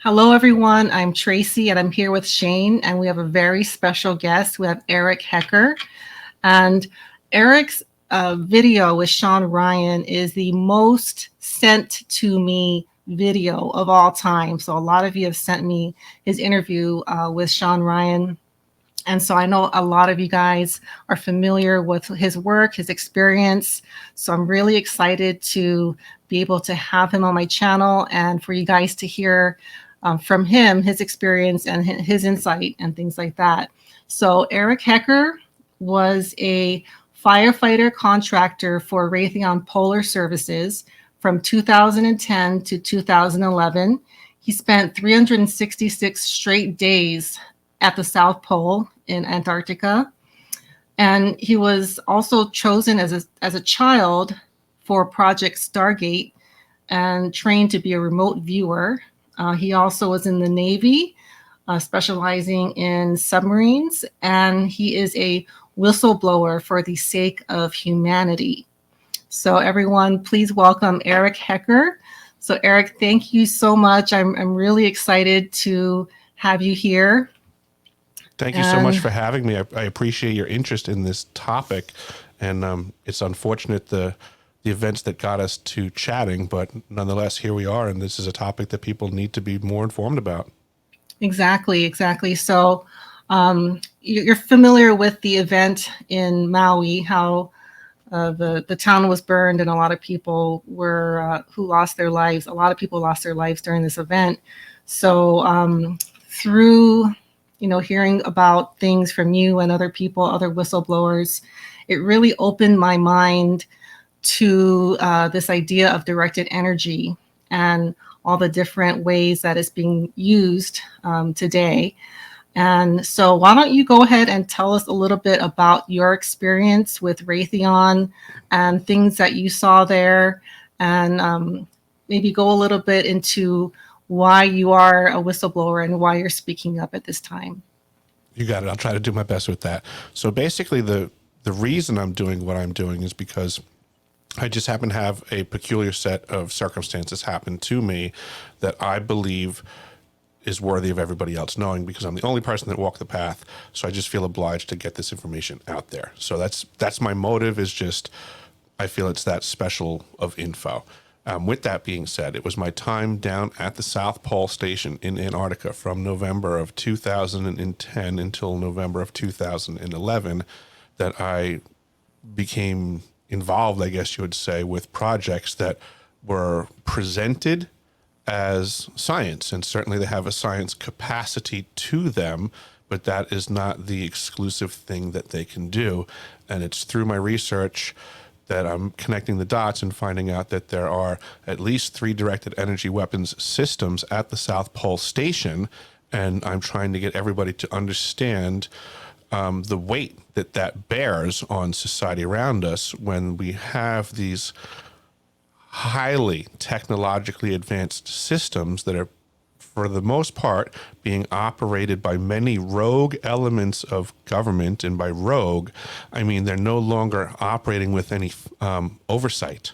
Hello, everyone. I'm Tracy, and I'm here with Shane, and we have a very special guest. We have Eric Hecker, and Eric's video with Sean Ryan is the most sent to me video of all time. So a lot of you have sent me his interview with Sean Ryan. And so I know a lot of you guys are familiar with his work, his experience. So I'm really excited to be able to have him on my channel and for you guys to hear from him, his experience and his insight and things like that. So Eric Hecker was a firefighter contractor for Raytheon Polar Services from 2010 to 2011. He spent 366 straight days at the South Pole in Antarctica. And he was also chosen as a child for Project Stargate and trained to be a remote viewer. He also was in the Navy, specializing in submarines, and he is a whistleblower for the sake of humanity. So everyone, please welcome Eric Hecker. So Eric, thank you so much. I'm really excited to have you here. Thank you so much for having me. I appreciate your interest in this topic, and it's unfortunate the events that got us to chatting, but nonetheless, here we are, and this is a topic that people need to be more informed about. Exactly. So you're familiar with the event in Maui, how the town was burned and a lot of people were who lost their lives. A lot of people lost their lives during this event. So through hearing about things from you and other people, other whistleblowers, it really opened my mind to this idea of directed energy and all the different ways that it's being used today. And so why don't you go ahead and tell us a little bit about your experience with Raytheon and things that you saw there, and maybe go a little bit into why you are a whistleblower and why you're speaking up at this time. You got it. I'll try to do my best with that. So basically the reason I'm doing what I'm doing is because I just happen to have a peculiar set of circumstances happen to me that I believe is worthy of everybody else knowing, because I'm the only person that walked the path. So I just feel obliged to get this information out there. So that's my motive, is just, I feel it's that special of info. With that being said, it was my time down at the South Pole Station in Antarctica from November of 2010 until November of 2011 that I became involved, I guess you would say, with projects that were presented as science. And certainly they have a science capacity to them, but that is not the exclusive thing that they can do. And it's through my research that I'm connecting the dots and finding out that there are at least 3 directed energy weapons systems at the South Pole Station. And I'm trying to get everybody to understand the weight that bears on society around us when we have these highly technologically advanced systems that are, for the most part, being operated by many rogue elements of government. And by rogue, I mean they're no longer operating with any oversight.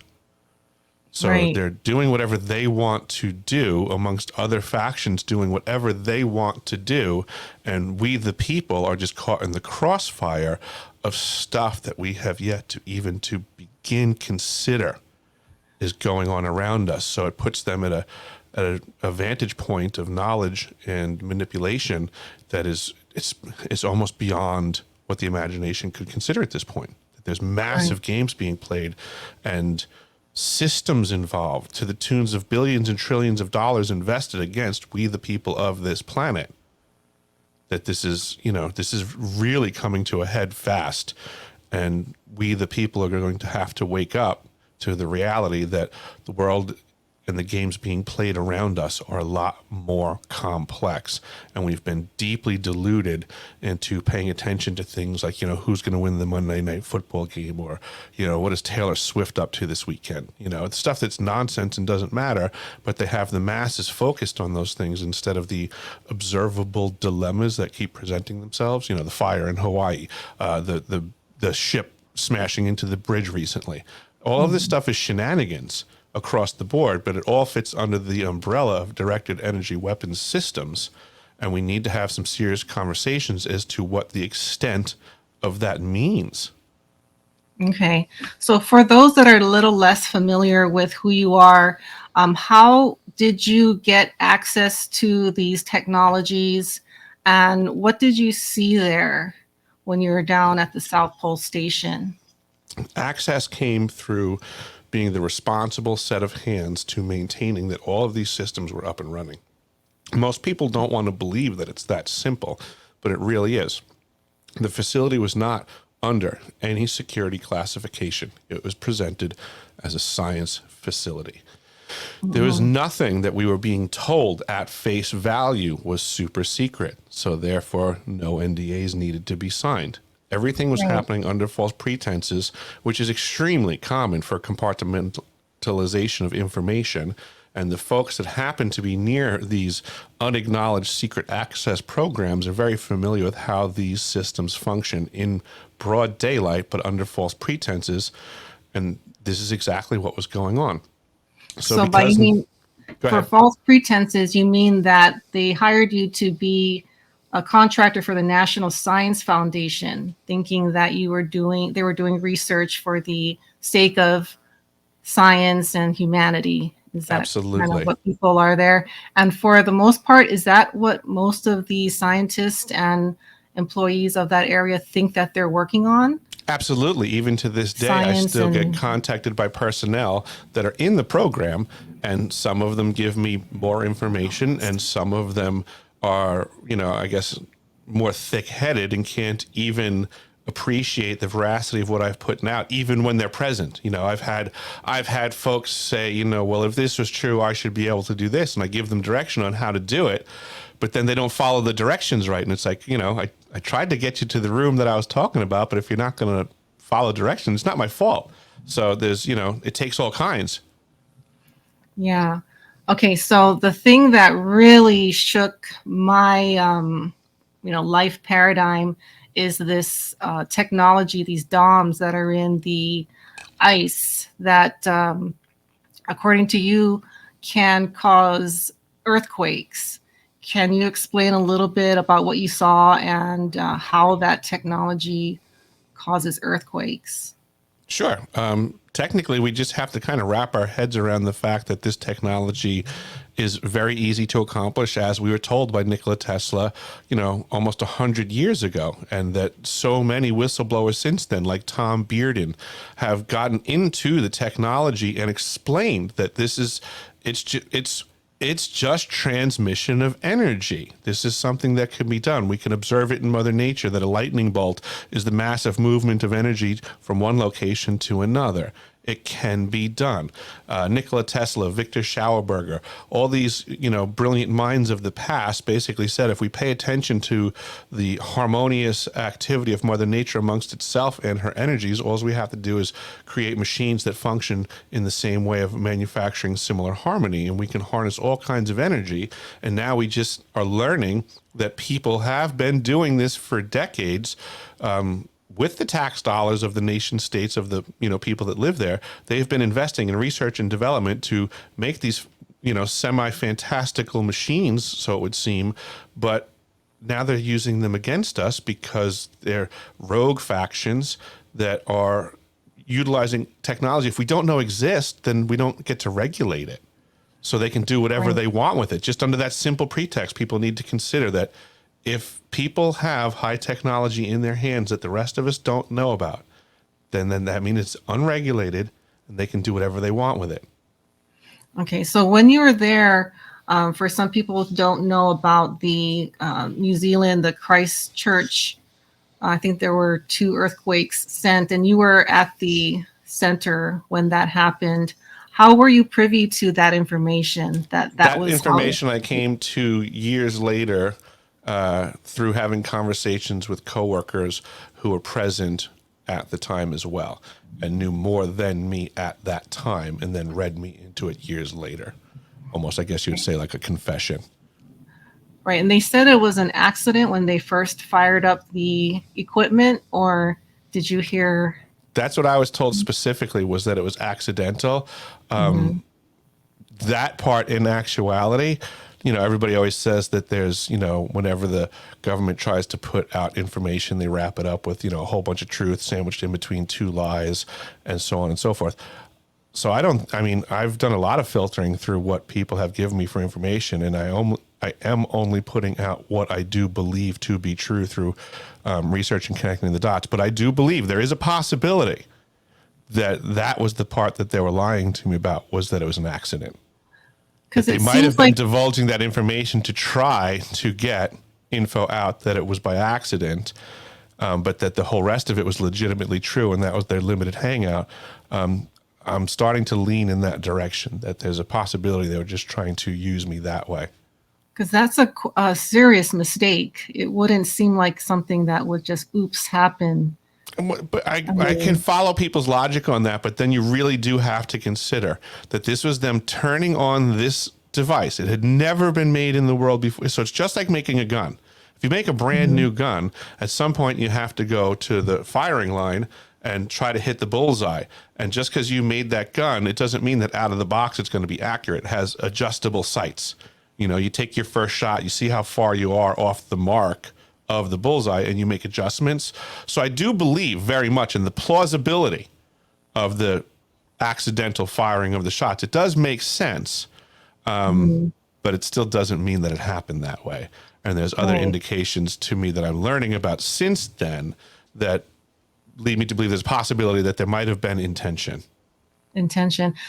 So Right. They're doing whatever they want to do, amongst other factions doing whatever they want to do. And we, the people, are just caught in the crossfire of stuff that we have yet to even to begin consider is going on around us. So it puts them at a vantage point of knowledge and manipulation that it's almost beyond what the imagination could consider at this point. There's massive games being played and systems involved to the tunes of billions and trillions of dollars invested against we, the people of this planet. That this is really coming to a head fast, and we, the people, are going to have to wake up to the reality that the world and the games being played around us are a lot more complex. And we've been deeply deluded into paying attention to things like, who's going to win the Monday Night Football game, or, what is Taylor Swift up to this weekend? It's stuff that's nonsense and doesn't matter, but they have the masses focused on those things instead of the observable dilemmas that keep presenting themselves. The fire in Hawaii, the ship smashing into the bridge recently. All of this stuff is shenanigans. across the board, but it all fits under the umbrella of directed energy weapons systems. And we need to have some serious conversations as to what the extent of that means. Okay. So for those that are a little less familiar with who you are, how did you get access to these technologies, and what did you see there when you were down at the South Pole Station? Access came through being the responsible set of hands to maintaining that all of these systems were up and running. Most people don't want to believe that it's that simple, but it really is. The facility was not under any security classification. It was presented as a science facility. There was nothing that we were being told at face value was super secret, so therefore no NDAs needed to be signed. Everything was happening under false pretenses, which is extremely common for compartmentalization of information. And the folks that happen to be near these unacknowledged secret access programs are very familiar with how these systems function in broad daylight, but under false pretenses. And this is exactly what was going on. So by you mean, for false pretenses, you mean that they hired you to be a contractor for the National Science Foundation, thinking that they were doing research for the sake of science and humanity. Is that absolutely kind of what people are there? And for the most part, is that what most of the scientists and employees of that area think that they're working on? Absolutely. Even to this day, I still get contacted by personnel that are in the program, and some of them give me more information, and some of them are, I guess, more thick-headed and can't even appreciate the veracity of what I've put out, even when they're present. I've had folks say, well, if this was true, I should be able to do this, and I give them direction on how to do it, but then they don't follow the directions right, and it's like, I tried to get you to the room that I was talking about, but if you're not going to follow directions, it's not my fault. So there's, it takes all kinds. Yeah. Okay. So the thing that really shook my, life paradigm is this technology, these DOMs that are in the ice that, according to you, can cause earthquakes. Can you explain a little bit about what you saw and how that technology causes earthquakes? Sure. Technically, we just have to kind of wrap our heads around the fact that this technology is very easy to accomplish, as we were told by Nikola Tesla, almost 100 years ago, and that so many whistleblowers since then, like Tom Bearden, have gotten into the technology and explained that it's just transmission of energy. This is something that can be done. We can observe it in Mother Nature, that a lightning bolt is the massive movement of energy from one location to another. It can be done. Nikola Tesla, Victor Schauberger, all these, brilliant minds of the past basically said, if we pay attention to the harmonious activity of Mother Nature amongst itself and her energies, all we have to do is create machines that function in the same way of manufacturing similar harmony, and we can harness all kinds of energy. And now we just are learning that people have been doing this for decades, with the tax dollars of the nation states, of the people that live there. They've been investing in research and development to make these semi-fantastical machines, so it would seem, but now they're using them against us because they're rogue factions that are utilizing technology. If we don't know exists, then we don't get to regulate it, so they can do whatever they want with it. Just under that simple pretext, people need to consider that if people have high technology in their hands that the rest of us don't know about, then that means it's unregulated and they can do whatever they want with it. Okay, so when you were there, for some people who don't know about the New Zealand, the Christchurch, I think there were 2 earthquakes sent, and you were at the center when that happened. How were you privy to that information? That was information I came to years later, through having conversations with coworkers who were present at the time as well, and knew more than me at that time, and then read me into it years later. Almost, I guess you would say, like a confession. Right, and they said it was an accident when they first fired up the equipment, or did you hear? That's what I was told specifically, was that it was accidental. that part in actuality, everybody always says that there's, whenever the government tries to put out information, they wrap it up with, a whole bunch of truth sandwiched in between two lies and so on and so forth. So I've done a lot of filtering through what people have given me for information, and I am only putting out what I do believe to be true through research and connecting the dots. But I do believe there is a possibility that was the part that they were lying to me about, was that it was an accident. Because they might have been divulging that information to try to get info out that it was by accident, but that the whole rest of it was legitimately true, and that was their limited hangout. I'm starting to lean in that direction, that there's a possibility they were just trying to use me that way. Because that's a serious mistake. It wouldn't seem like something that would just happen. But I can follow people's logic on that, but then you really do have to consider that this was them turning on this device. It had never been made in the world before. So it's just like making a gun. If you make a brand new gun, at some point you have to go to the firing line and try to hit the bullseye. And just because you made that gun, it doesn't mean that out of the box it's going to be accurate. It has adjustable sights. You take your first shot, you see how far you are off the mark of the bullseye, and you make adjustments. So I do believe very much in the plausibility of the accidental firing of the shots. It does make sense, but it still doesn't mean that it happened that way. And there's other indications to me that I'm learning about since then that lead me to believe there's a possibility that there might have been intention.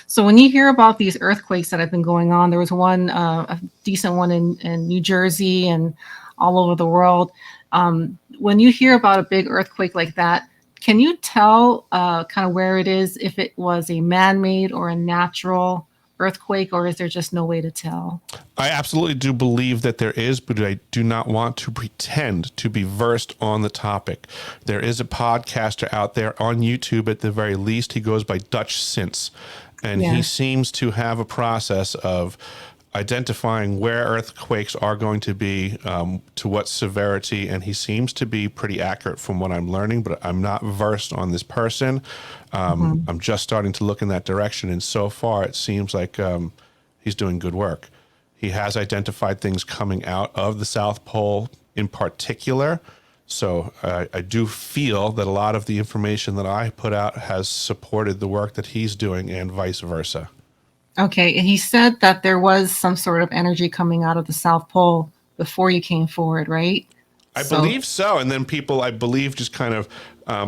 So when you hear about these earthquakes that have been going on, there was one, a decent one in New Jersey and all over the world. When you hear about a big earthquake like that, can you tell kind of where it is, if it was a man-made or a natural earthquake, or is there just no way to tell? I absolutely do believe that there is, but I do not want to pretend to be versed on the topic. There is a podcaster out there on YouTube, at the very least. He goes by Dutchsinse, and he seems to have a process of identifying where earthquakes are going to be, to what severity, and he seems to be pretty accurate from what I'm learning, but I'm not versed on this person. I'm just starting to look in that direction, and so far it seems like he's doing good work. He has identified things coming out of the South Pole in particular, so I do feel that a lot of the information that I put out has supported the work that he's doing, and vice versa. Okay, and he said that there was some sort of energy coming out of the South Pole before you came forward, right? I believe so. And then people, I believe, just kind of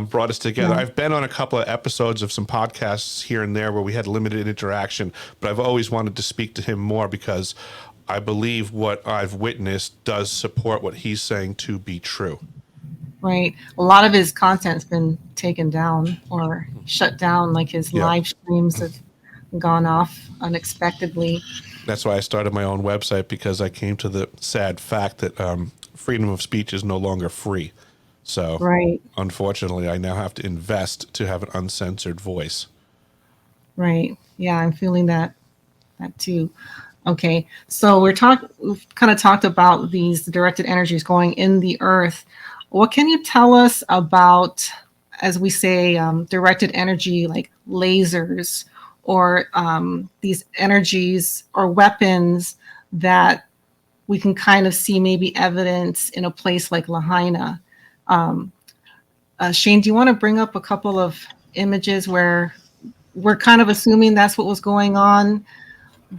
brought us together. I've been on a couple of episodes of some podcasts here and there where we had limited interaction, but I've always wanted to speak to him more because I believe what I've witnessed does support what he's saying to be true. Right. A lot of his content's been taken down or shut down, like his live streams have gone off unexpectedly. That's why I started my own website, because I came to the sad fact that freedom of speech is no longer free. So unfortunately, I now have to invest to have an uncensored voice. Right. Yeah, I'm feeling that too. Okay. So we've kind of talked about these directed energies going in the earth. What can you tell us about, as we say, directed energy, like lasers, or these energies or weapons that we can kind of see maybe evidence in a place like Lahaina? Shane, do you want to bring up a couple of images where we're kind of assuming that's what was going on,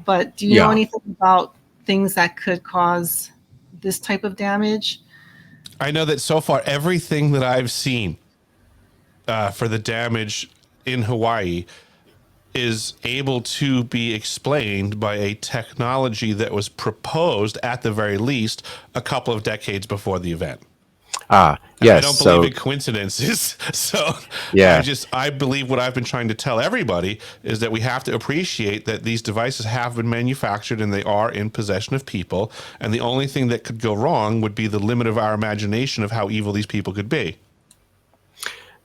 but do you know anything about things that could cause this type of damage? I know that so far, everything that I've seen for the damage in Hawaii is able to be explained by a technology that was proposed, at the very least, a couple of decades before the event. Yes. I don't believe in coincidences. So I believe what I've been trying to tell everybody is that we have to appreciate that these devices have been manufactured and they are in possession of people. And the only thing that could go wrong would be the limit of our imagination of how evil these people could be.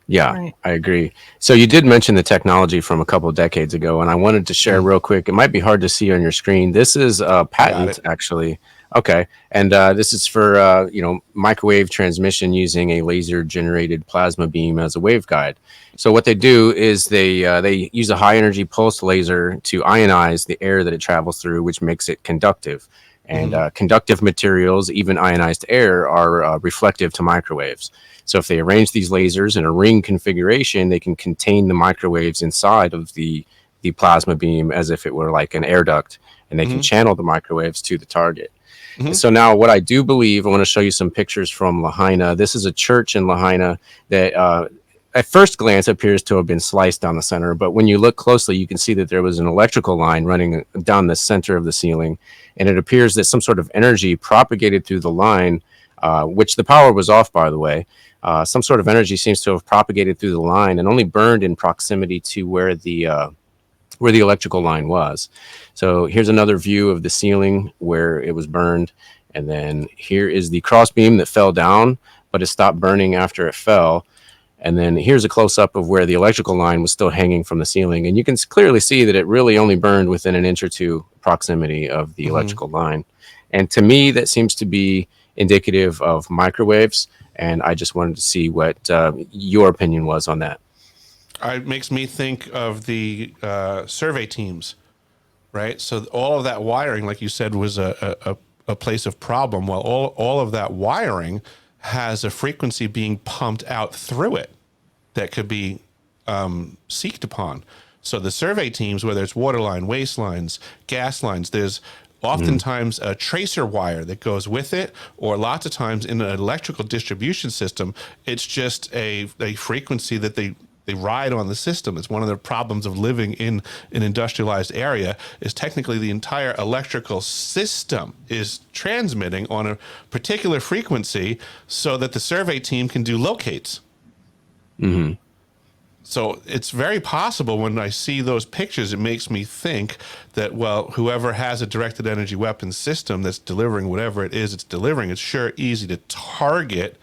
Yeah, I agree. So you did mention the technology from a couple of decades ago, and I wanted to share real quick. It might be hard to see on your screen. This is a patent, actually, Okay. And this is for, microwave transmission using a laser generated plasma beam as a waveguide. So what they do is they use a high energy pulse laser to ionize the air that it travels through, which makes it conductive. And conductive materials, even ionized air, are reflective to microwaves. So if they arrange these lasers in a ring configuration, they can contain the microwaves inside of the plasma beam as if it were like an air duct, and they can channel the microwaves to the target. So now what I do believe, I want to show you some pictures from Lahaina. This is a church in Lahaina that at first glance appears to have been sliced down the center. But when you look closely, you can see that there was an electrical line running down the center of the ceiling. And it appears that some sort of energy propagated through the line, which the power was off, by the way. Some sort of energy seems to have propagated through the line and only burned in proximity to where the electrical line was. So here's another view of the ceiling where it was burned. And then here is the crossbeam that fell down, but it stopped burning after it fell. And then here's a close-up of where the electrical line was still hanging from the ceiling. And you can clearly see that it really only burned within an inch or two proximity of the electrical line. And to me, that seems to be indicative of microwaves. And I just wanted to see what your opinion was on that. It makes me think of the survey teams, right? So all of that wiring, like you said, was a place of problem. Well, all of that wiring has a frequency being pumped out through it that could be seeked upon. So the survey teams, whether it's water line, waste lines, gas lines, there's oftentimes a tracer wire that goes with it, or lots of times in an electrical distribution system, it's just a frequency that they ride on the system. It's one of the problems of living in an industrialized area is technically the entire electrical system is transmitting on a particular frequency so that the survey team can do locates. So it's very possible when I see those pictures, it makes me think that, well, whoever has a directed energy weapons system that's delivering whatever it is it's delivering, it's sure easy to target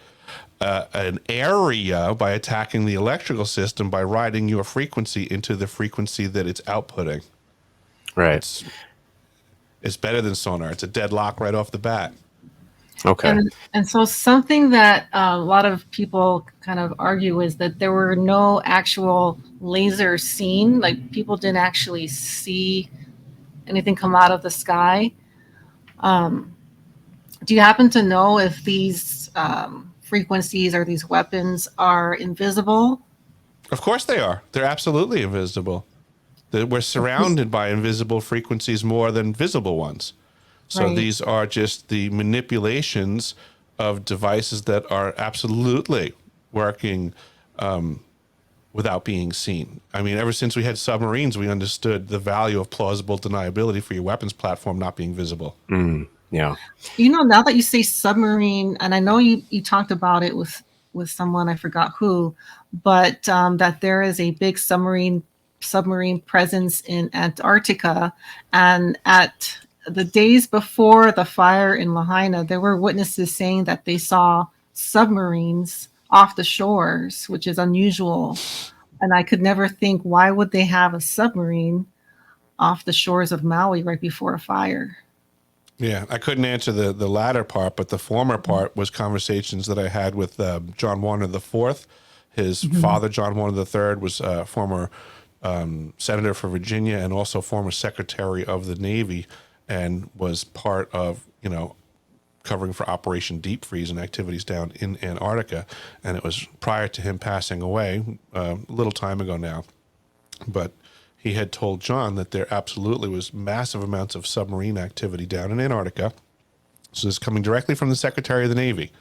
an area by attacking the electrical system by riding your frequency into the frequency that it's outputting. Right. It's better than sonar. It's a deadlock right off the bat. Okay. And so something that a lot of people kind of argue is that there were no actual lasers seen. Like people didn't actually see anything come out of the sky. Do you happen to know if these frequencies or these weapons are invisible? Of course they are. They're absolutely invisible. We're surrounded by invisible frequencies more than visible ones. So these are just the manipulations of devices that are absolutely working without being seen. I mean, ever since we had submarines, we understood the value of plausible deniability for your weapons platform not being visible. Yeah. You know, now that you say submarine, and I know you talked about it with someone, I forgot who, but that there is a big submarine presence in Antarctica, and at the days before the fire in Lahaina, there were witnesses saying that they saw submarines off the shores, which is unusual. And I could never think, why would they have a submarine off the shores of Maui right before a fire? Yeah, I couldn't answer the latter part, but the former part was conversations that I had with John Warner IV. His father, John Warner III, was a former senator for Virginia and also former Secretary of the Navy, and was part of, covering for Operation Deep Freeze and activities down in Antarctica. And it was prior to him passing away, a little time ago now. But he had told John that there absolutely was massive amounts of submarine activity down in Antarctica. So this is coming directly from the Secretary of the Navy.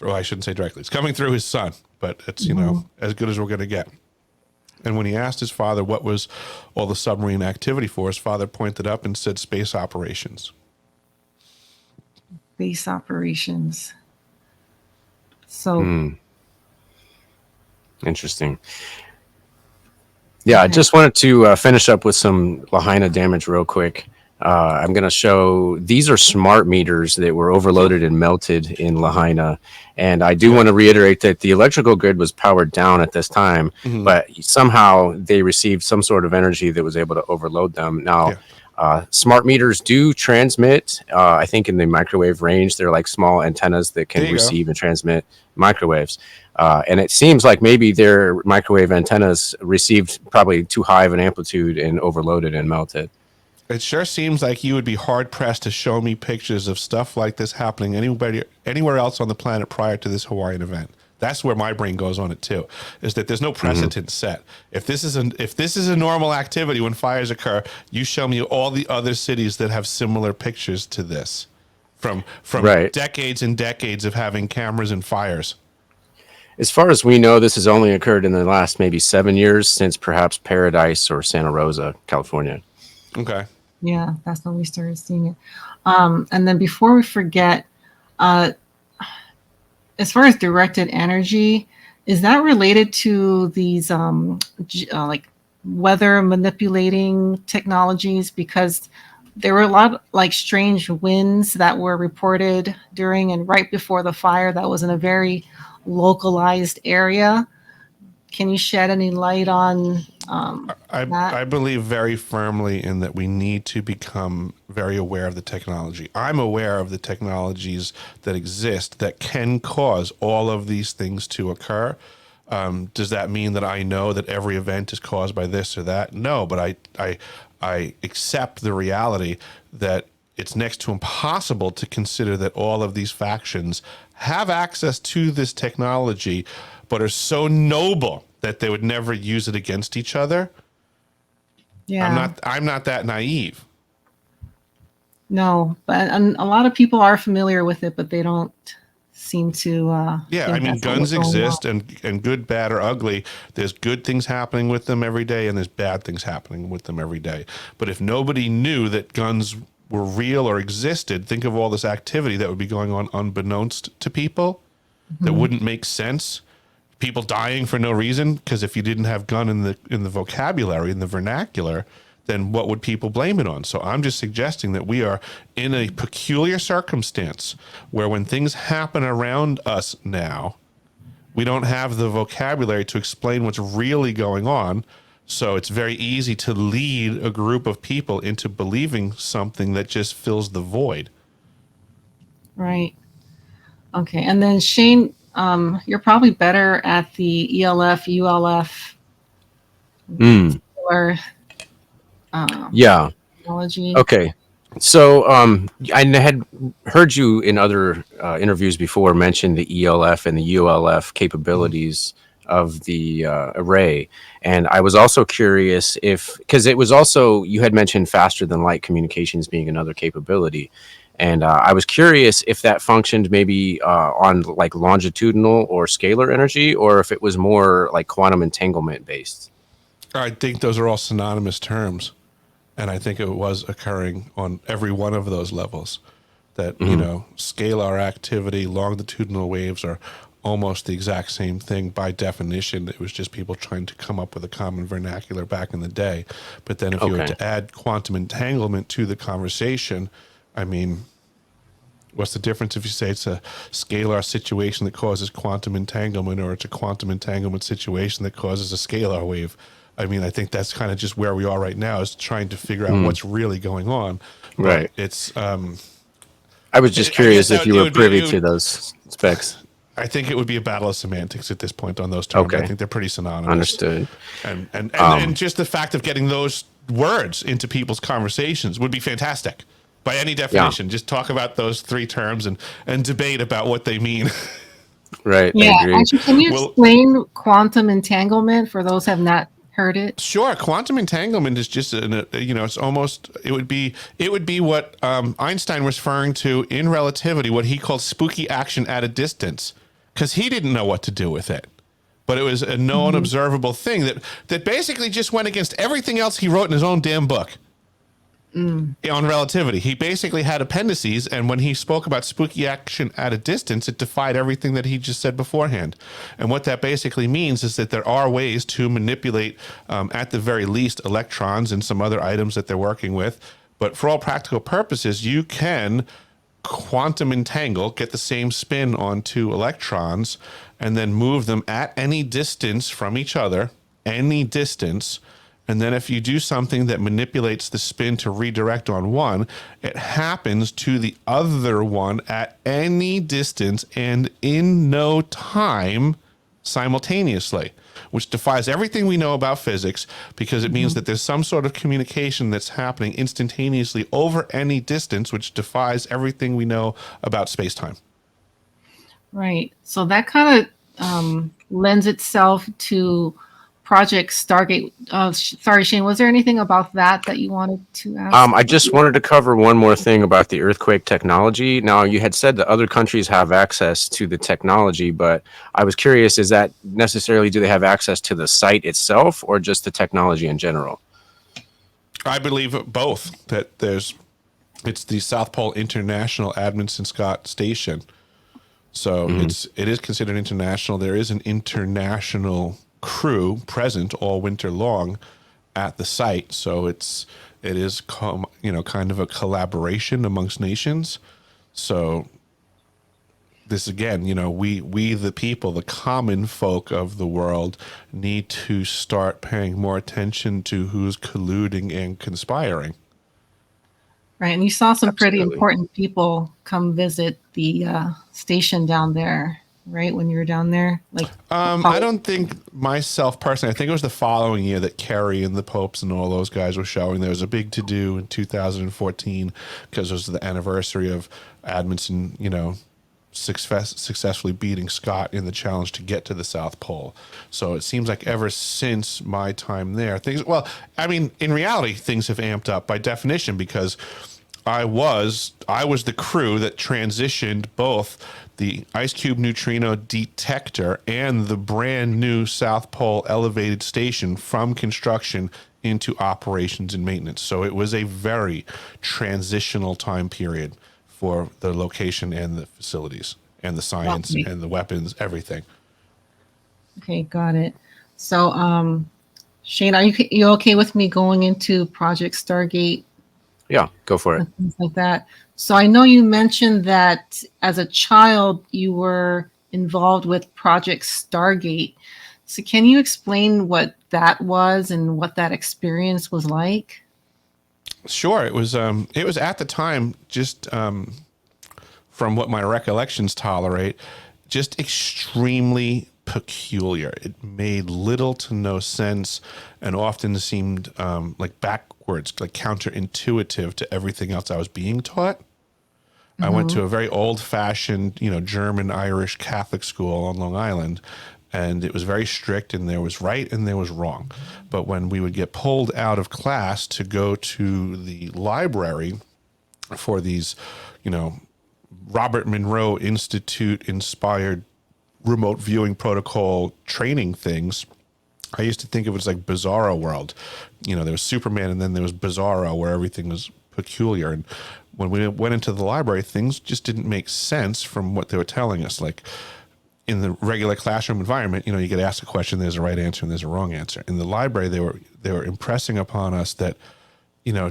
Well, I shouldn't say directly. It's coming through his son, but it's, as good as we're going to get. And when he asked his father what was all the submarine activity for, his father pointed up and said space operations. Base operations. So interesting. Yeah, I just wanted to finish up with some Lahaina damage real quick. I'm going to show, these are smart meters that were overloaded and melted in Lahaina. And I do want to reiterate that the electrical grid was powered down at this time, but somehow they received some sort of energy that was able to overload them. Now, Smart meters do transmit. I think in the microwave range, they're like small antennas that can receive and transmit microwaves. And it seems like maybe their microwave antennas received probably too high of an amplitude and overloaded and melted. It sure seems like you would be hard pressed to show me pictures of stuff like this happening anywhere else on the planet prior to this Hawaiian event. That's where my brain goes on it too, is that there's no precedent set. If this is a normal activity when fires occur, you show me all the other cities that have similar pictures to this from decades and decades of having cameras and fires. As far as we know, this has only occurred in the last maybe 7 years since perhaps Paradise or Santa Rosa, California. Okay. Yeah, that's when we started seeing it. And then before we forget, as far as directed energy, is that related to these like weather manipulating technologies? Because there were a lot of like strange winds that were reported during and right before the fire that was in a very localized area. Can you shed any light on I believe very firmly in that we need to become very aware of the technology. I'm aware of the technologies that exist that can cause all of these things to occur. Does that mean that I know that every event is caused by this or that? No, but I accept the reality that it's next to impossible to consider that all of these factions have access to this technology, but are so noble that they would never use it against each other. Yeah. I'm not that naive. No, but a lot of people are familiar with it, but they don't seem to. Yeah, I mean, guns exist, and good, bad, or ugly. There's good things happening with them every day, and there's bad things happening with them every day. But if nobody knew that guns were real or existed, think of all this activity that would be going on unbeknownst to people that wouldn't make sense. People dying for no reason, because if you didn't have gun in the vocabulary, in the vernacular, then what would people blame it on? So I'm just suggesting that we are in a peculiar circumstance where when things happen around us now, we don't have the vocabulary to explain what's really going on. So it's very easy to lead a group of people into believing something that just fills the void. Right. Okay. And then Shane, you're probably better at the ELF, ULF, or technology. Okay. So I had heard you in other interviews before mention the ELF and the ULF capabilities of the array. And I was also curious because it was also, you had mentioned faster than light communications being another capability. And I was curious if that functioned maybe on like longitudinal or scalar energy, or if it was more like quantum entanglement based. I think those are all synonymous terms. And I think it was occurring on every one of those levels. That, you know, scalar activity, longitudinal waves are almost the exact same thing by definition. It was just people trying to come up with a common vernacular back in the day. But then if you were to add quantum entanglement to the conversation, I mean, what's the difference if you say it's a scalar situation that causes quantum entanglement, or it's a quantum entanglement situation that causes a scalar wave? I mean, I think that's kind of just where we are right now, is trying to figure out what's really going on. But right. It's. I was just curious if you were privy to those specs. I think it would be a battle of semantics at this point on those terms. Okay. I think they're pretty synonymous. Understood. And just the fact of getting those words into people's conversations would be fantastic. By any definition, just talk about those three terms and debate about what they mean. Right. Yeah. I agree. Actually, can you explain quantum entanglement for those who have not heard it? Sure. Quantum entanglement is just, it's almost, it would be what Einstein was referring to in relativity, what he called spooky action at a distance, because he didn't know what to do with it. But it was a known observable thing that basically just went against everything else he wrote in his own damn book. On relativity. He basically had appendices, and when he spoke about spooky action at a distance, it defied everything that he just said beforehand. And what that basically means is that there are ways to manipulate, at the very least, electrons and some other items that they're working with. But for all practical purposes, you can quantum entangle, get the same spin on two electrons, and then move them at any distance from each other, any distance, And then if you do something that manipulates the spin to redirect on one, it happens to the other one at any distance and in no time simultaneously, which defies everything we know about physics, because it means that there's some sort of communication that's happening instantaneously over any distance, which defies everything we know about space-time. Right. So that kind of lends itself to Project Stargate. Sorry, Shane, was there anything about that you wanted to ask? I just wanted to cover one more thing about the earthquake technology. Now, you had said that other countries have access to the technology, but I was curious, is that necessarily, do they have access to the site itself or just the technology in general? I believe both, that it's the South Pole International Amundsen Scott Station. So it is considered international. There is an international crew present all winter long at the site. So it is kind of a collaboration amongst nations. So this again, we the people, the common folk of the world, need to start paying more attention to who's colluding and conspiring. Right, and you saw some pretty Absolutely. important people come visit the station down there, right? When you were down there, I don't think myself personally. I think it was the following year that Kerry and the Popes and all those guys were showing. There was a big to do in 2014 because it was the anniversary of Amundsen, successfully beating Scott in the challenge to get to the South Pole. So it seems like ever since my time there, in reality, things have amped up by definition, because I was the crew that transitioned both the ice cube neutrino detector and the brand new South Pole elevated station from construction into operations and maintenance. So it was a very transitional time period for the location and the facilities and the science and the weapons, everything. Okay, got it. So, Shane, are you okay with me going into Project Stargate? Yeah, go for it. And things like that. So I know you mentioned that as a child you were involved with Project Stargate. So can you explain what that was and what that experience was like? Sure. It was at the time, just from what my recollections tolerate, just extremely peculiar. It made little to no sense and often seemed like backwards, like counterintuitive to everything else I was being taught. I went to a very old-fashioned, German, Irish Catholic school on Long Island, and it was very strict, and there was right and there was wrong. But when we would get pulled out of class to go to the library for these, Robert Monroe Institute inspired remote viewing protocol training things, I used to think it was like Bizarro World. There was Superman and then there was Bizarro, where everything was peculiar. And when we went into the library, things just didn't make sense from what they were telling us. Like in the regular classroom environment, you get asked a question, there's a right answer and there's a wrong answer. In the library, they were impressing upon us that,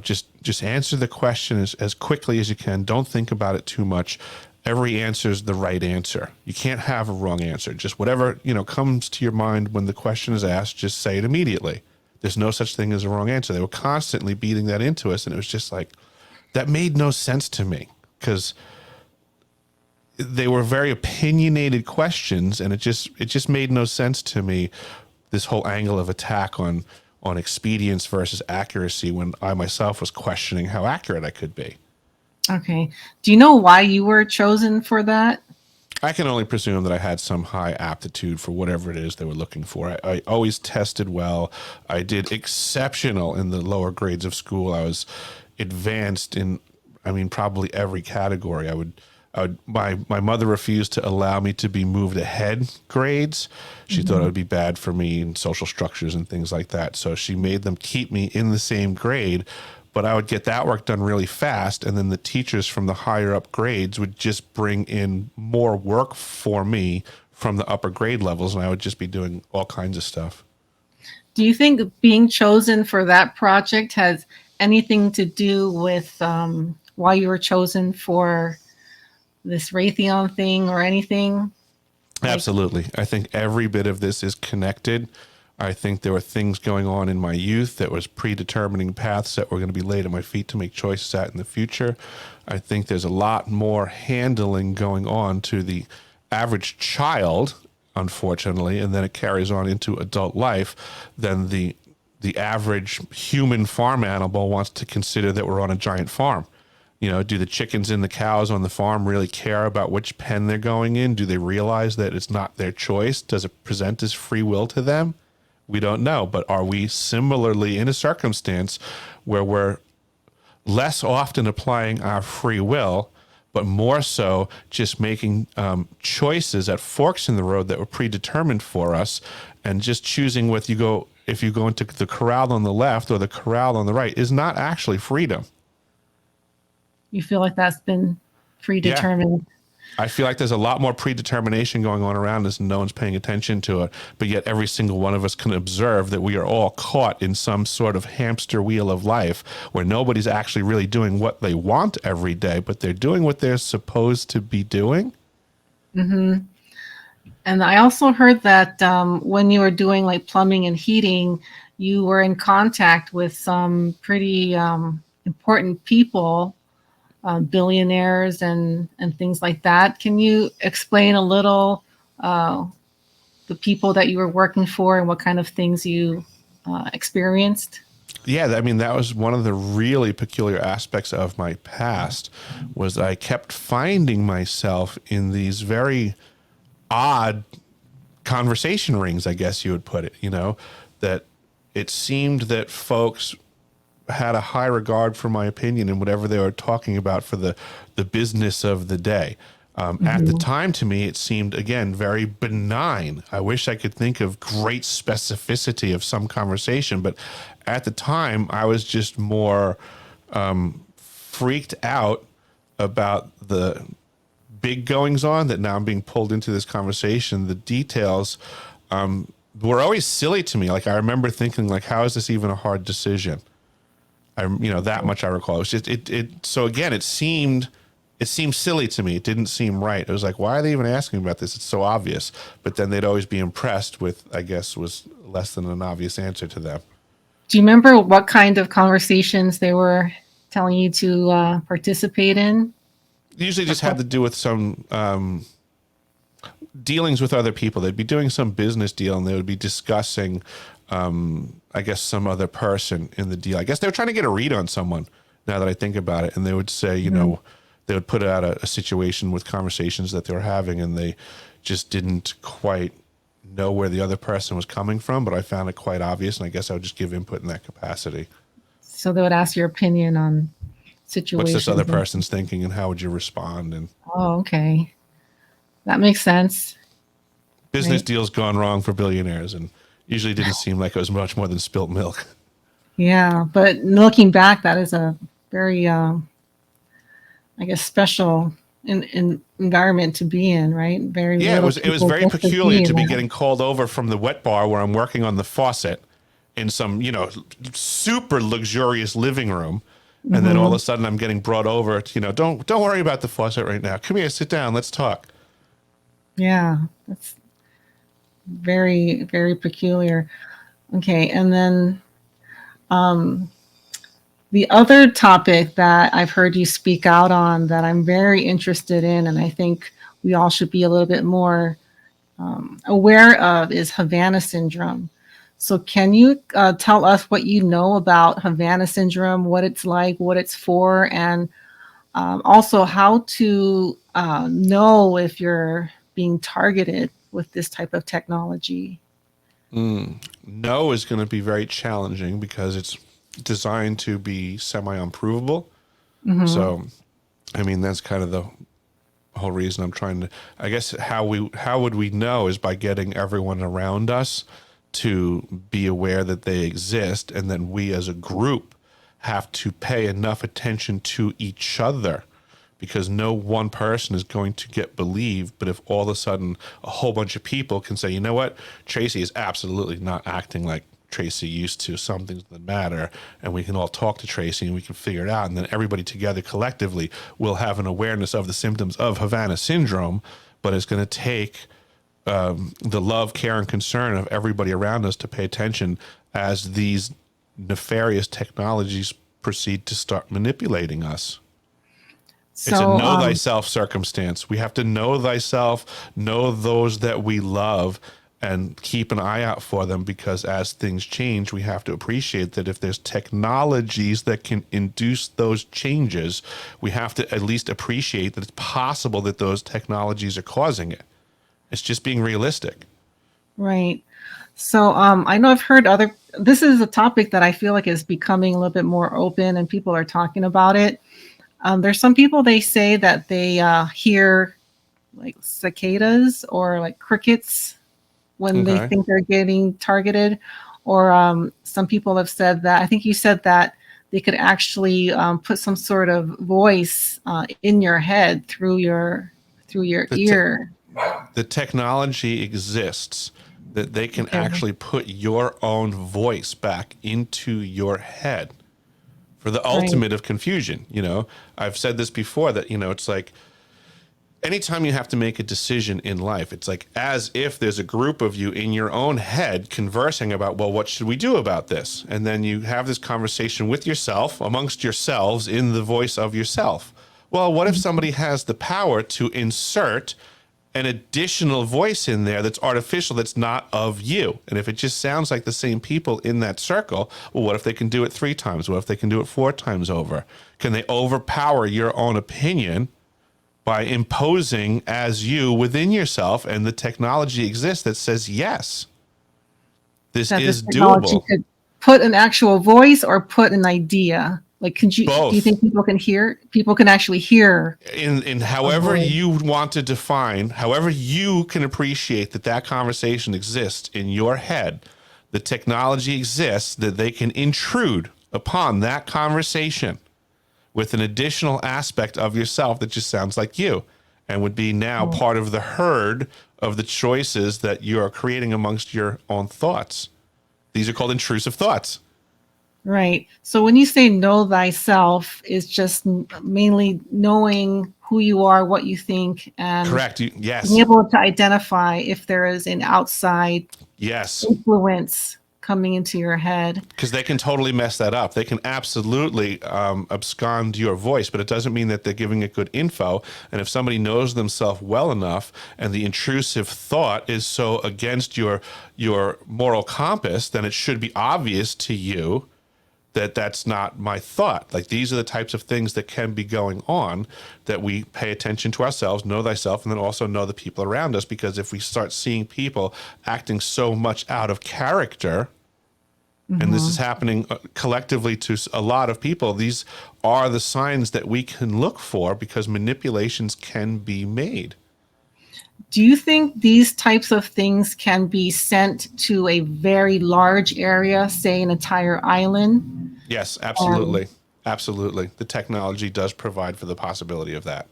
just answer the question as quickly as you can. Don't think about it too much. Every answer is the right answer. You can't have a wrong answer. Just whatever, comes to your mind when the question is asked, just say it immediately. There's no such thing as a wrong answer. They were constantly beating that into us. And it was just like, that made no sense to me, because they were very opinionated questions. And it just made no sense to me, this whole angle of attack on expedience versus accuracy, when I myself was questioning how accurate I could be. Okay. Do you know why you were chosen for that? I can only presume that I had some high aptitude for whatever it is they were looking for. I always tested well. I did exceptional in the lower grades of school. I was advanced in, probably every category. My mother refused to allow me to be moved ahead grades. She thought it would be bad for me in social structures and things like that. So she made them keep me in the same grade, but I would get that work done really fast. And then the teachers from the higher up grades would just bring in more work for me from the upper grade levels. And I would just be doing all kinds of stuff. Do you think being chosen for that project has anything to do with why you were chosen for this Raytheon thing or anything? Absolutely. I think every bit of this is connected. I think there were things going on in my youth that was predetermining paths that were going to be laid at my feet to make choices at in the future. I think there's a lot more handling going on to the average child, unfortunately, and then it carries on into adult life than the average human farm animal wants to consider that we're on a giant farm. You know, do the chickens and the cows on the farm really care about which pen they're going in? Do they realize that it's not their choice? Does it present as free will to them? We don't know. But are we similarly in a circumstance where we're less often applying our free will, but more so just making choices at forks in the road that were predetermined for us, and just choosing if you go into the corral on the left or the corral on the right is not actually freedom. You feel like that's been predetermined? Yeah. I feel like there's a lot more predetermination going on around us and no one's paying attention to it. But yet every single one of us can observe that we are all caught in some sort of hamster wheel of life where nobody's actually really doing what they want every day, but they're doing what they're supposed to be doing. Mm-hmm. And I also heard that when you were doing like plumbing and heating, you were in contact with some pretty important people, billionaires and things like that. Can you explain a little the people that you were working for and what kind of things you experienced? Yeah, I mean, that was one of the really peculiar aspects of my past, was I kept finding myself in these very odd conversation rings, I guess you would put it, you know, that it seemed that folks had a high regard for my opinion and whatever they were talking about for the business of the day. At the time, to me, it seemed, again, very benign. I wish I could think of great specificity of some conversation, but at the time, I was just more freaked out about the big goings on that now I'm being pulled into this conversation. The details were always silly to me. Like, I remember thinking, like, how is this even a hard decision? That much I recall. It was just, so again, it seemed silly to me. It didn't seem right. It was like, why are they even asking about this? It's so obvious. But then they'd always be impressed with, I guess, was less than an obvious answer to them. Do you remember what kind of conversations they were telling you to participate in? Usually just had to do with some dealings with other people. They'd be doing some business deal and they would be discussing, I guess, some other person in the deal. I guess they were trying to get a read on someone, now that I think about it. And they would say, you know, they would put out a situation with conversations that they were having and they just didn't quite know where the other person was coming from, but I found it quite obvious. And I guess I would just give input in that capacity. So they would ask your opinion on situations. What's this other person's thinking and how would you respond? And oh, okay. That makes sense. Business deals gone wrong for billionaires, and usually didn't seem like it was much more than spilt milk. Yeah, but looking back, that is a very, I guess, special environment to be in, right? Very it was very peculiar to be that. getting called over from the wet bar where I'm working on the faucet in some, super luxurious living room. And then all of a sudden I'm getting brought over to, don't worry about the faucet right now. Come here, sit down, let's talk. Yeah, that's very, very peculiar. Okay, and then the other topic that I've heard you speak out on that I'm very interested in, and I think we all should be a little bit more aware of, is Havana syndrome. So can you tell us what you know about Havana syndrome, what it's like, what it's for, and also how to know if you're being targeted with this type of technology? No is going to be very challenging because it's designed to be semi-unprovable. So, I mean, that's kind of the whole reason I'm trying to, I guess, how would we know is by getting everyone around us to be aware that they exist, and then we as a group have to pay enough attention to each other, because no one person is going to get believed. But if all of a sudden a whole bunch of people can say, you know what, Tracy is absolutely not acting like Tracy used to, something's the matter, and we can all talk to Tracy and we can figure it out, and then everybody together collectively will have an awareness of the symptoms of Havana syndrome. But it's going to take the love, care, and concern of everybody around us to pay attention as these nefarious technologies proceed to start manipulating us. It's a So, know thyself circumstance. We have to know thyself, know those that we love, and keep an eye out for them, because as things change, we have to appreciate that if there's technologies that can induce those changes, we have to at least appreciate that it's possible that those technologies are causing it. It's just being realistic. right. So, I know I've heard this is a topic that I feel like is becoming a little bit more open and people are talking about it. There's some people, they say that they hear like cicadas or like crickets when they Okay. think they're getting targeted. Or some people have said that, I think you said that they could actually put some sort of voice in your head through your The, te- ear. the technology exists that they can Okay. actually put your own voice back into your head for the Right. ultimate of confusion. You know, I've said this before that, you know, it's like anytime you have to make a decision in life, it's like as if there's a group of you in your own head conversing about, well, what should we do about this? And then you have this conversation with yourself, amongst yourselves, in the voice of yourself. Well, what if somebody has the power to insert an additional voice in there that's artificial, that's not of you? And if it just sounds like the same people in that circle, well, what if they can do it 3 times? What if they can do it 4 times over? Can they overpower your own opinion by imposing as you within yourself? And the technology exists that says, yes, this That this is technology doable. could put an actual voice or put an idea. Like, do you Both. think people can actually hear In a however voice? you want to define, however you can appreciate that that conversation exists in your head, the technology exists that they can intrude upon that conversation with an additional aspect of yourself that just sounds like you and would be now Oh, part of the herd of the choices that you are creating amongst your own thoughts. These are called intrusive thoughts. right. So when you say know thyself, is just mainly knowing who you are, what you think, and Correct. being Yes. able to identify if there is an outside Yes. influence coming into your head. Because they can totally mess that up. They can absolutely abscond your voice, but it doesn't mean that they're giving it good info. And if somebody knows themselves well enough, and the intrusive thought is so against your moral compass, then it should be obvious to you that that's not my thought. Like, these are the types of things that can be going on, that we pay attention to ourselves, know thyself, and then also know the people around us. Because if we start seeing people acting so much out of character, and this is happening collectively to a lot of people, these are the signs that we can look for, because manipulations can be made. Do you think these types of things can be sent to a very large area, say an entire island? Yes, Um, absolutely. Absolutely. The technology does provide for the possibility of that.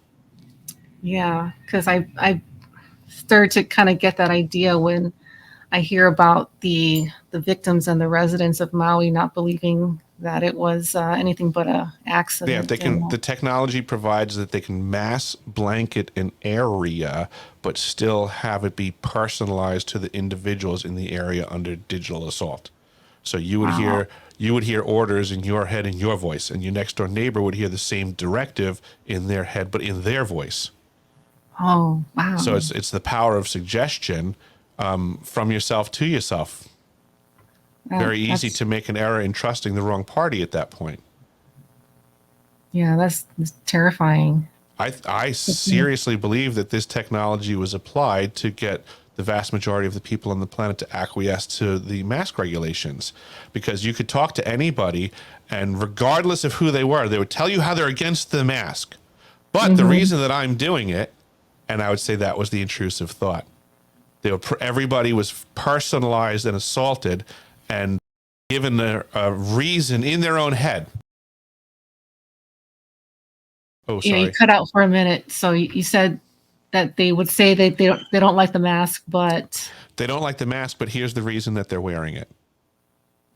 yeah, because I started to kind of get that idea when I hear about the victims and the residents of Maui not believing that it was anything but a Yeah, accident. they And can. The technology provides that they can mass blanket an area, but still have it be personalized to the individuals in the area under digital assault. So wow, you would hear orders in your head in your voice, and your next door neighbor would hear the same directive in their head, but in their voice. oh wow, So it's the power of suggestion, from yourself to yourself. Very easy that's to make an error in trusting the wrong party at that point. yeah, that's terrifying. I seriously believe that this technology was applied to get the vast majority of the people on the planet to acquiesce to the mask regulations, because you could talk to anybody, and regardless of who they were, they would tell you how they're against the mask. But the Hmm. reason that I'm doing it, and I would say that was the intrusive thought. Everybody was personalized and assaulted and given a reason in their own head. Oh, Yeah, you sorry. cut out for a minute. So you said that they would say that they don't like the mask, but They don't like the mask, but here's the reason that they're wearing it.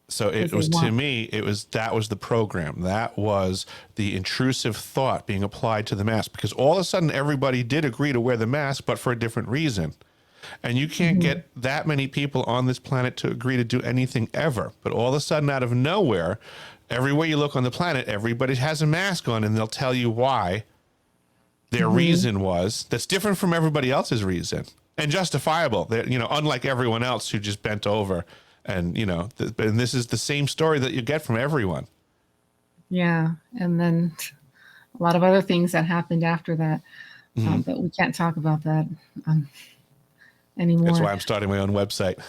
So because it they was, to want. me, that was the program. That was the intrusive thought being applied to the mask, because all of a sudden everybody did agree to wear the mask, but for a different reason. And you can't get that many people on this planet to agree to do anything ever. But all of a sudden, out of nowhere, everywhere you look on the planet, everybody has a mask on, and they'll tell you why their reason was that's different from everybody else's reason and justifiable. They're, unlike everyone else who just bent over. And, and this is the same story that you get from everyone. Yeah. And then a lot of other things that happened after that. But we can't talk about that anymore. That's why I'm starting my own website.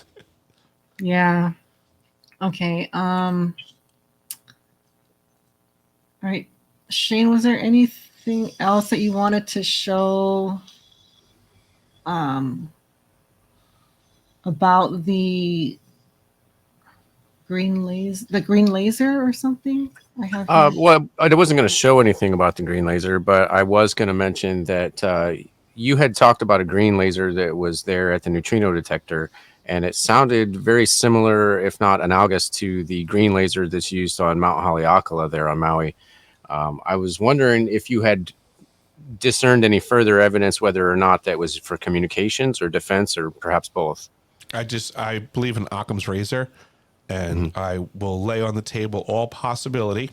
Yeah. Okay. All right. Shane, was there anything else that you wanted to show about the green laser or something? I have well, I wasn't going to show anything about the green laser, but I was going to mention that you had talked about a green laser that was there at the neutrino detector, and it sounded very similar, if not analogous, to the green laser that's used on Mount Haleakala there on Maui. I was wondering if you had discerned any further evidence whether or not that was for communications or defense or perhaps both. I believe in Occam's razor, and I will lay on the table all possibility.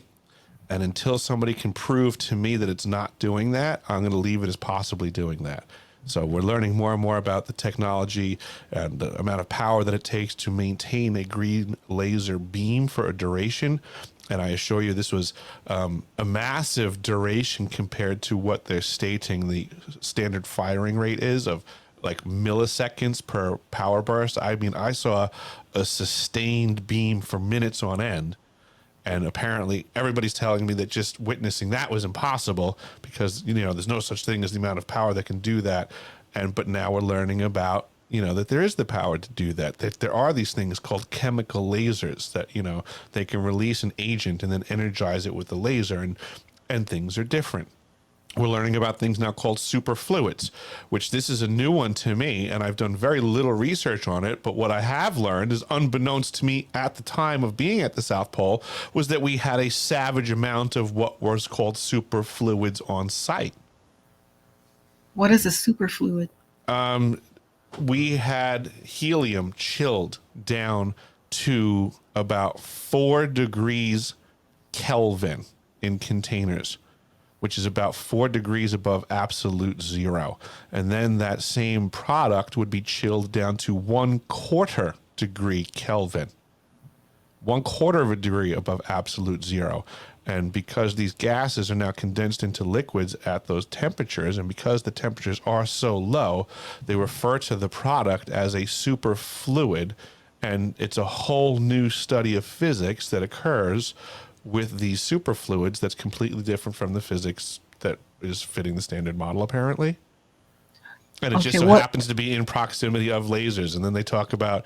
And until somebody can prove to me that it's not doing that, I'm going to leave it as possibly doing that. So we're learning more and more about the technology and the amount of power that it takes to maintain a green laser beam for a duration. And I assure you, this was a massive duration compared to what they're stating the standard firing rate is of like milliseconds per power burst. I mean, I saw a sustained beam for minutes on end. And apparently everybody's telling me that just witnessing that was impossible because, there's no such thing as the amount of power that can do that. But now we're learning about, that there is the power to do that there are these things called chemical lasers that, they can release an agent and then energize it with the laser, and things are different. We're learning about things now called superfluids, which this is a new one to me, and I've done very little research on it. But what I have learned is, unbeknownst to me at the time of being at the South Pole, was that we had a savage amount of what was called superfluids on site. What is a superfluid? We had helium chilled down to about 4 degrees Kelvin in containers, which is about 4 degrees above absolute zero. And then that same product would be chilled down to 1/4 degree Kelvin, 1/4 of a degree above absolute zero. And because these gases are now condensed into liquids at those temperatures, and because the temperatures are so low, they refer to the product as a superfluid. And it's a whole new study of physics that occurs with these superfluids that's completely different from the physics that is fitting the standard model, apparently. And it just so happens to be in proximity of lasers. And then they talk about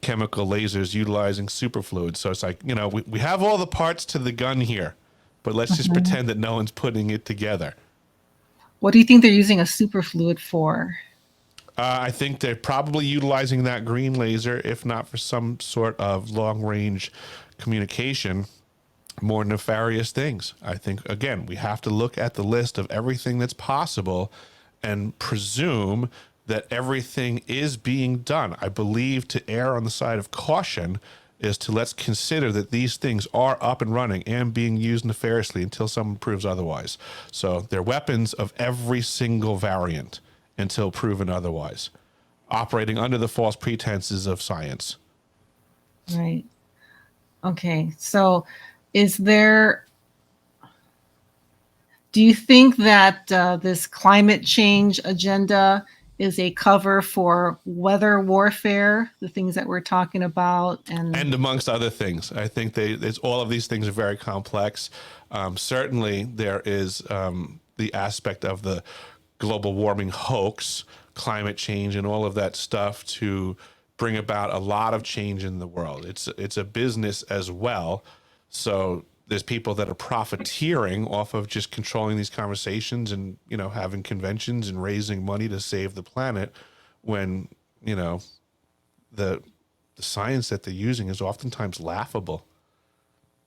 chemical lasers utilizing superfluids. So it's like, we have all the parts to the gun here, but let's just pretend that no one's putting it together. What do you think they're using a superfluid for? I think they're probably utilizing that green laser, if not for some sort of long-range communication, more nefarious things. I think, again, we have to look at the list of everything that's possible and presume that everything is being done. I believe to err on the side of caution is to let's consider that these things are up and running and being used nefariously until someone proves otherwise. So they're weapons of every single variant until proven otherwise, operating under the false pretenses of science. Right. Okay. So do you think that this climate change agenda is a cover for weather warfare, the things that we're talking about? And amongst other things, I think all of these things are very complex. Certainly there is the aspect of the global warming hoax, climate change, and all of that stuff to bring about a lot of change in the world. It's a business as well. So there's people that are profiteering off of just controlling these conversations and, having conventions and raising money to save the planet when, the science that they're using is oftentimes laughable.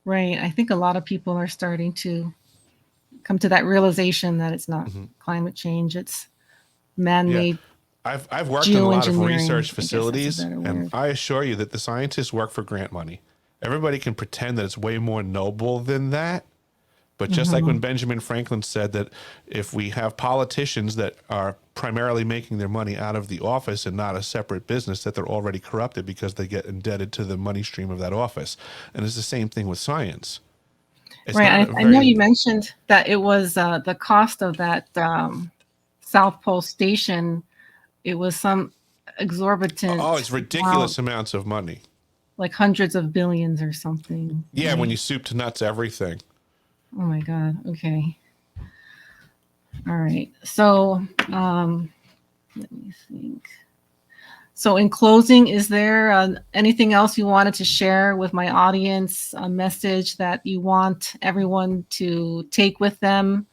Right. I think a lot of people are starting to come to that realization that it's not climate change, it's man-made I've worked in a lot of geoengineering, research I guess that's a facilities, better and word. I assure you that the scientists work for grant money. Everybody can pretend that it's way more noble than that. But just like when Mhm. Benjamin Franklin said that if we have politicians that are primarily making their money out of the office and not a separate business, that they're already corrupted because they get indebted to the money stream of that office. And it's the same thing with science. It's Right. not a I know very, you mentioned that it was the cost of that South Pole station. It was some oh, exorbitant it's ridiculous amount, amounts of money. like hundreds of billions or something. Yeah, when Right. you soup to nuts everything. Oh my God. Okay. All right. So let me think. So in closing, is there anything else you wanted to share with my audience, a message that you want everyone to take with them?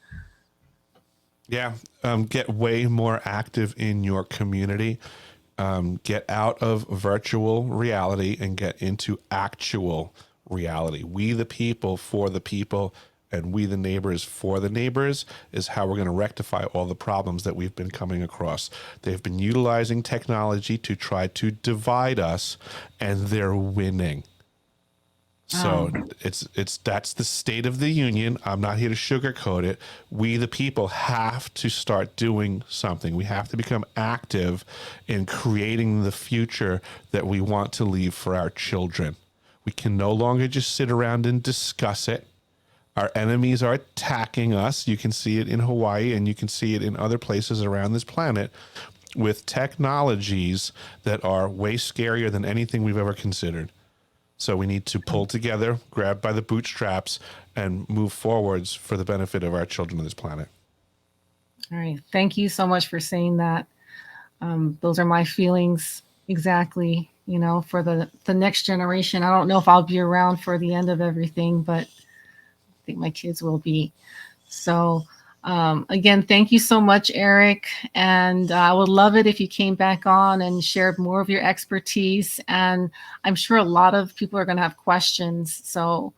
Yeah, get way more active in your community. Get out of virtual reality and get into actual reality. We the people for the people, and we the neighbors for the neighbors is how we're going to rectify all the problems that we've been coming across. They've been utilizing technology to try to divide us, and they're winning. Oh, So it's that's the state of the union. I'm not here to sugarcoat it. We the people have to start doing something. We have to become active in creating the future that we want to leave for our children. We can no longer just sit around and discuss it. Our enemies are attacking us. You can see it in Hawaii and you can see it in other places around this planet with technologies that are way scarier than anything we've ever considered. So we need to pull together, grab by the bootstraps, and move forwards for the benefit of our children on this planet. all right. Thank you so much for saying that. Those are my feelings exactly, you know, for the next generation. I don't know if I'll be around for the end of everything, but I think my kids will be. So, again, thank you so much, Eric. And I would love it if you came back on and shared more of your expertise. And I'm sure a lot of people are going to have questions. So,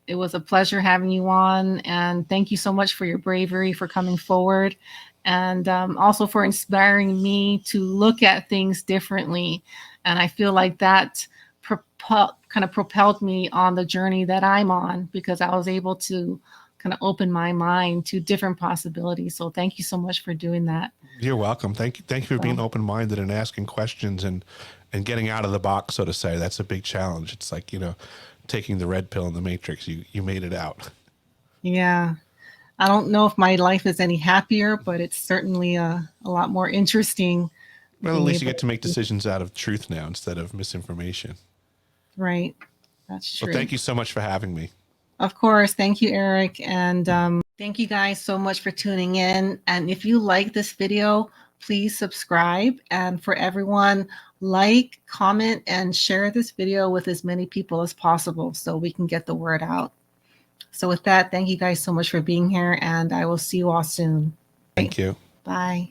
it was a pleasure having you on. And thank you so much for your bravery, for coming forward, and also for inspiring me to look at things differently. And I feel like that kind of propelled me on the journey that I'm on, because I was able to kind of open my mind to different possibilities. So thank you so much for doing that. You're welcome. Thank you for being So, open-minded and asking questions and getting out of the box, so to say. That's a big challenge. It's like, taking the red pill in the Matrix. You made it out. yeah, I don't know if my life is any happier, but it's certainly a lot more interesting Well, at being least you able get to make to, decisions out of truth now instead of misinformation. right. That's Well, true. thank you so much for having me. Of course. Thank you, Eric. And thank you guys so much for tuning in. And if you like this video, please subscribe. And for everyone, like, comment, and share this video with as many people as possible so we can get the word out. So with that, thank you guys so much for being here, and I will see you all soon. Thank you. Bye.